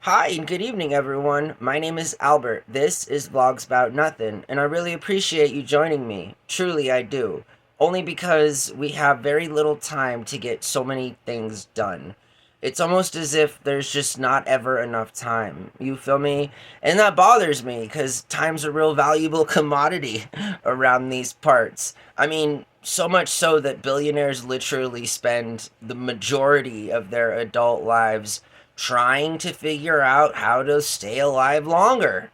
Hi and good evening, everyone. My name is Albert. This is Vlogs About Nothing, and I really appreciate you joining me. Truly, I do. Only because we have very little time to get so many things done. It's almost as if there's just not ever enough time. You feel me? And that bothers me because time's a real valuable commodity around these parts. I mean, so much so that billionaires literally spend the majority of their adult lives trying to figure out how to stay alive longer.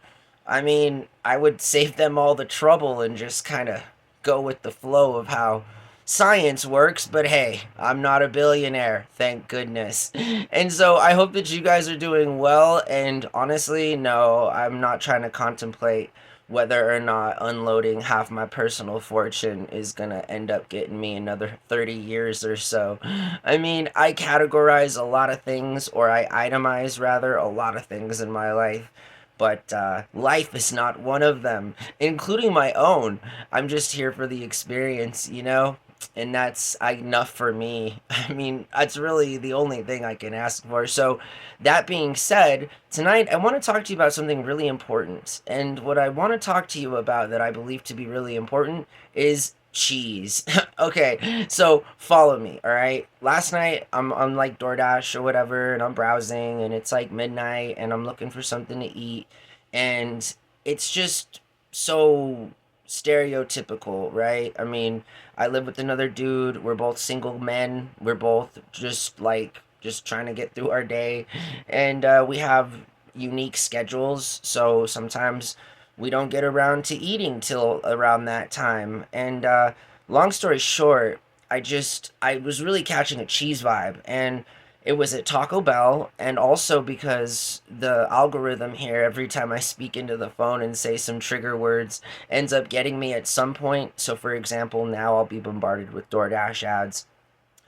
I mean, I would save them all the trouble and just kind of go with the flow of how science works, but hey, I'm not a billionaire, thank goodness. And so I hope that you guys are doing well, and honestly, no, I'm not trying to contemplate whether or not unloading half my personal fortune is gonna end up getting me another 30 years or so. I mean, I categorize a lot of things, or I itemize rather, a lot of things in my life. But life is not one of them, including my own. I'm just here for the experience, you know? And that's enough for me. I mean, that's really the only thing I can ask for. So, that being said, tonight I want to talk to you about something really important. And what I want to talk to you about that I believe to be really important is cheese. Okay, so follow me, all right? Last night I'm like DoorDash or whatever, and I'm browsing, and it's like midnight, and I'm looking for something to eat, and it's just so stereotypical, right? I mean, I live with another dude. We're both single men. We're both just trying to get through our day, and we have unique schedules. So sometimes we don't get around to eating till around that time. And long story short, I was really catching a cheese vibe, and it was at Taco Bell, and also because the algorithm here, every time I speak into the phone and say some trigger words, ends up getting me at some point. So, for example, now I'll be bombarded with DoorDash ads,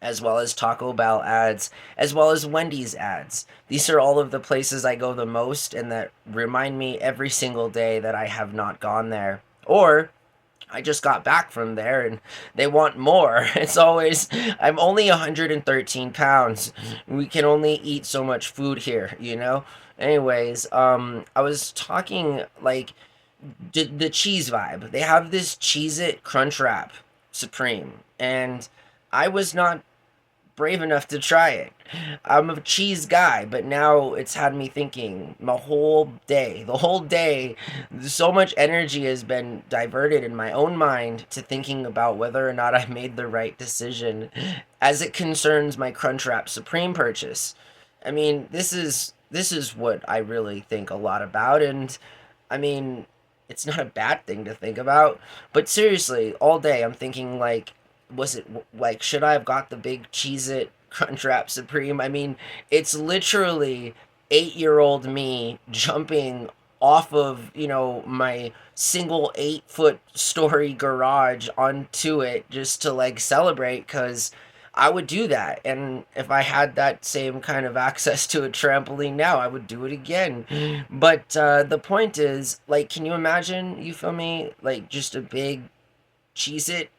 as well as Taco Bell ads, as well as Wendy's ads. These are all of the places I go the most and that remind me every single day that I have not gone there. Or I just got back from there and they want more. It's always, I'm only 113 pounds. We can only eat so much food here, you know? Anyways, I was talking like the cheese vibe. They have this Cheez It Crunch Wrap Supreme, and I was not brave enough to try it. I'm a cheese guy, but now it's had me thinking the whole day, so much energy has been diverted in my own mind to thinking about whether or not I made the right decision as it concerns my Crunchwrap Supreme purchase. I mean, this is what I really think a lot about, and I mean, it's not a bad thing to think about, but seriously, all day I'm thinking like, was it like, should I have got the big Cheez It Crunchwrap Supreme? I mean, it's literally 8-year-old me jumping off of, my single 8-foot story garage onto it just to like celebrate because I would do that. And if I had that same kind of access to a trampoline now, I would do it again. But the point is, like, can you imagine, you feel me? Like, just a big Cheez It,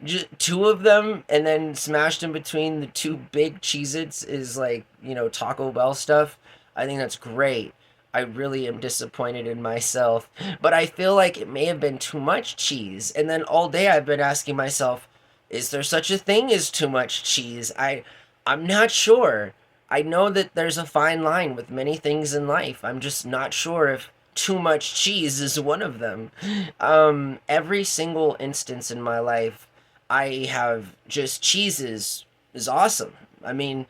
just two of them, and then smashed in between the two big Cheez Its is like, Taco Bell stuff. I think that's great. I really am disappointed in myself, but I feel like it may have been too much cheese. And then all day I've been asking myself, is there such a thing as too much cheese? I'm not sure. I know that there's a fine line with many things in life. I'm just not sure if too much cheese is one of them. Every single instance in my life, I have just cheese is awesome. I mean,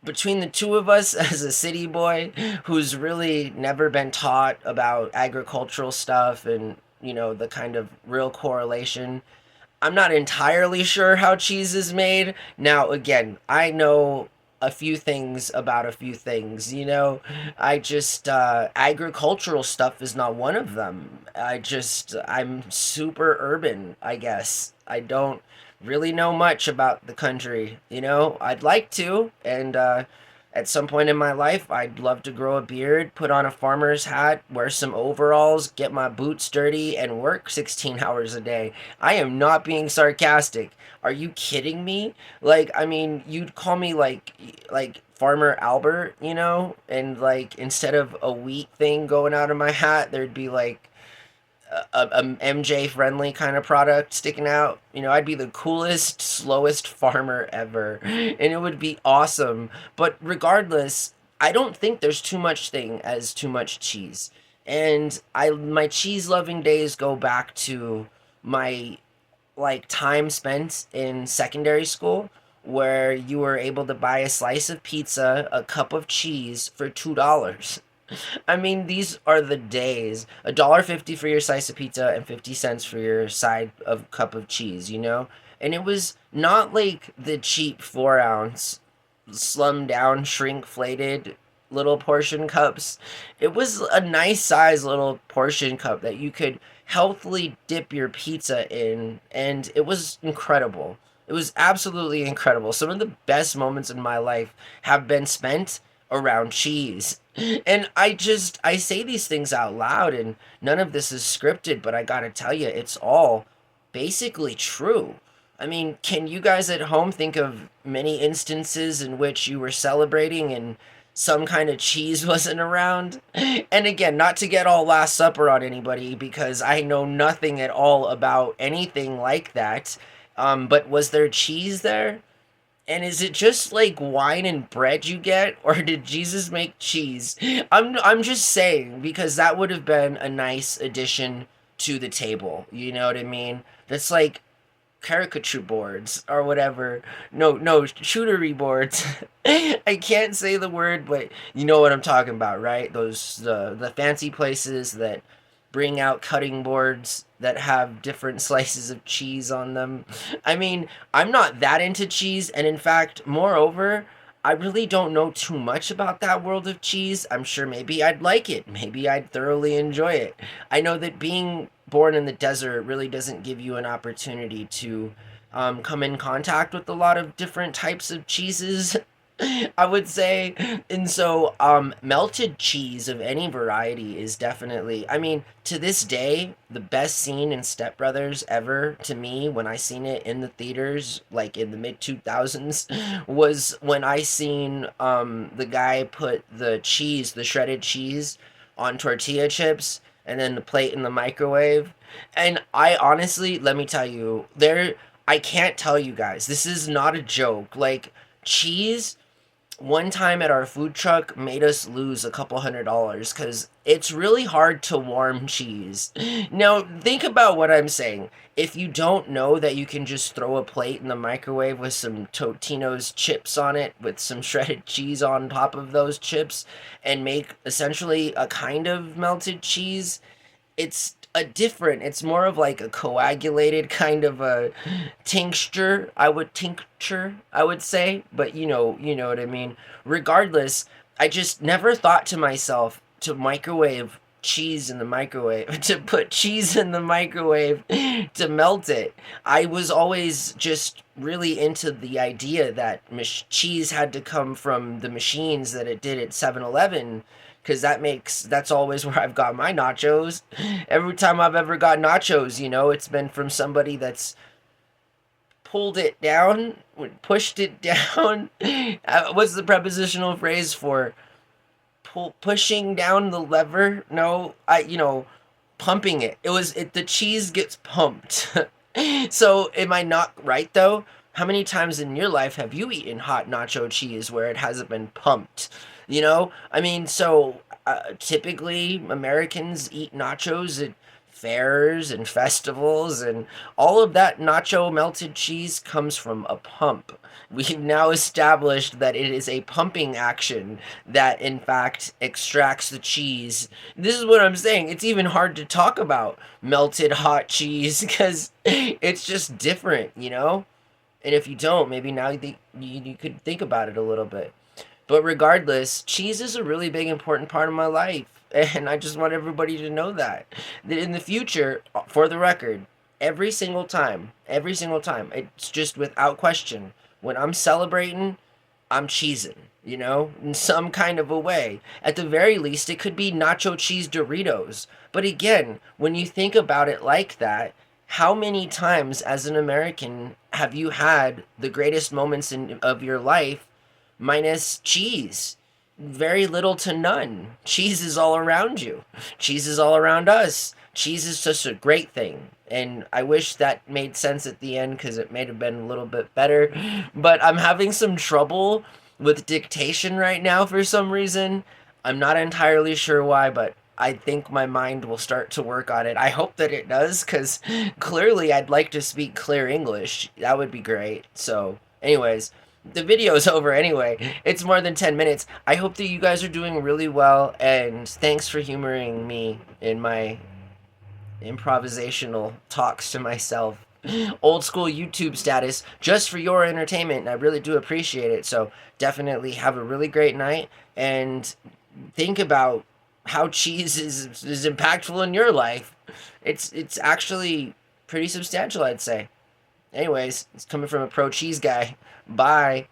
between the two of us as a city boy who's really never been taught about agricultural stuff and, the kind of real correlation, I'm not entirely sure how cheese is made. Now, again, I know a few things about a few things, I just, agricultural stuff is not one of them. I'm super urban, I guess. I don't really know much about the country, I'd like to, and, at some point in my life, I'd love to grow a beard, put on a farmer's hat, wear some overalls, get my boots dirty, and work 16 hours a day. I am not being sarcastic. Are you kidding me? Like, I mean, you'd call me like Farmer Albert, you know? And like instead of a wheat thing going out of my hat, there'd be like a MJ friendly kind of product sticking out. You know, I'd be the coolest, slowest farmer ever, and it would be awesome. But regardless, I don't think there's too much thing as too much cheese. And my cheese loving days go back to my like time spent in secondary school where you were able to buy a slice of pizza, a cup of cheese for $2. I mean, these are the days. $1.50 for your slice of pizza and 50 cents for your side of cup of cheese, you know? And it was not like the cheap 4 ounce, slummed down, shrinkflated little portion cups. It was a nice size little portion cup that you could healthily dip your pizza in, and it was incredible. It was absolutely incredible. Some of the best moments in my life have been spent around cheese. And I say these things out loud, and none of this is scripted, but I gotta tell you, it's all basically true. I mean, can you guys at home think of many instances in which you were celebrating and some kind of cheese wasn't around? And again, not to get all Last Supper on anybody because I know nothing at all about anything like that. But was there cheese there? And is it just like wine and bread you get, or did Jesus make cheese? I'm just saying because that would have been a nice addition to the table. You know what I mean? That's like caricature boards or whatever. No, shootery boards. I can't say the word, but you know what I'm talking about, right? Those the fancy places that bring out cutting boards that have different slices of cheese on them. I mean, I'm not that into cheese, and in fact, moreover, I really don't know too much about that world of cheese. I'm sure maybe I'd like it. Maybe I'd thoroughly enjoy it. I know that being born in the desert really doesn't give you an opportunity to come in contact with a lot of different types of cheeses. I would say. And so, melted cheese of any variety is definitely, I mean, to this day, the best scene in Step Brothers ever to me when I seen it in the theaters, like in the mid 2000s, was when I seen the guy put the cheese, the shredded cheese, on tortilla chips and then the plate in the microwave. And I honestly, let me tell you, I can't tell you guys, this is not a joke. Like, cheese one time at our food truck made us lose a couple $100 because it's really hard to warm cheese. Now, think about what I'm saying. If you don't know that you can just throw a plate in the microwave with some Totino's chips on it, with some shredded cheese on top of those chips, and make essentially a kind of melted cheese, it's more of like a coagulated kind of a tincture, I would say, but you know what I mean. Regardless, I just never thought to myself to microwave cheese in the microwave, to put cheese in the microwave to melt it. I was always just really into the idea that cheese had to come from the machines that it did at 7-Eleven, because that's always where I've got my nachos. Every time I've ever got nachos, it's been from somebody that's pulled it down, pushed it down. What's the prepositional phrase for pushing down the lever? No, pumping it. The cheese gets pumped. So am I not right though? How many times in your life have you eaten hot nacho cheese where it hasn't been pumped? I mean, so typically Americans eat nachos at fairs and festivals, and all of that nacho melted cheese comes from a pump. We've now established that it is a pumping action that, in fact, extracts the cheese. This is what I'm saying. It's even hard to talk about melted hot cheese because it's just different. And if you don't, maybe now you could think about it a little bit. But regardless, cheese is a really big, important part of my life. And I just want everybody to know that in the future, for the record, every single time, it's just without question, when I'm celebrating, I'm cheesing, in some kind of a way. At the very least, it could be nacho cheese Doritos. But again, when you think about it like that, how many times as an American have you had the greatest moments of your life minus cheese? Very little to none. Cheese is all around you. Cheese is all around us. Cheese is just a great thing. And I wish that made sense at the end because it may have been a little bit better. But I'm having some trouble with dictation right now for some reason. I'm not entirely sure why, but I think my mind will start to work on it. I hope that it does because clearly I'd like to speak clear English. That would be great. So, anyways, the video is over anyway. It's more than 10 minutes. I hope that you guys are doing really well, and thanks for humoring me in my improvisational talks to myself. Old school YouTube status just for your entertainment, and I really do appreciate it. So definitely have a really great night, and think about how cheese is impactful in your life. It's actually pretty substantial, I'd say. Anyways, it's coming from a pro cheese guy. Bye.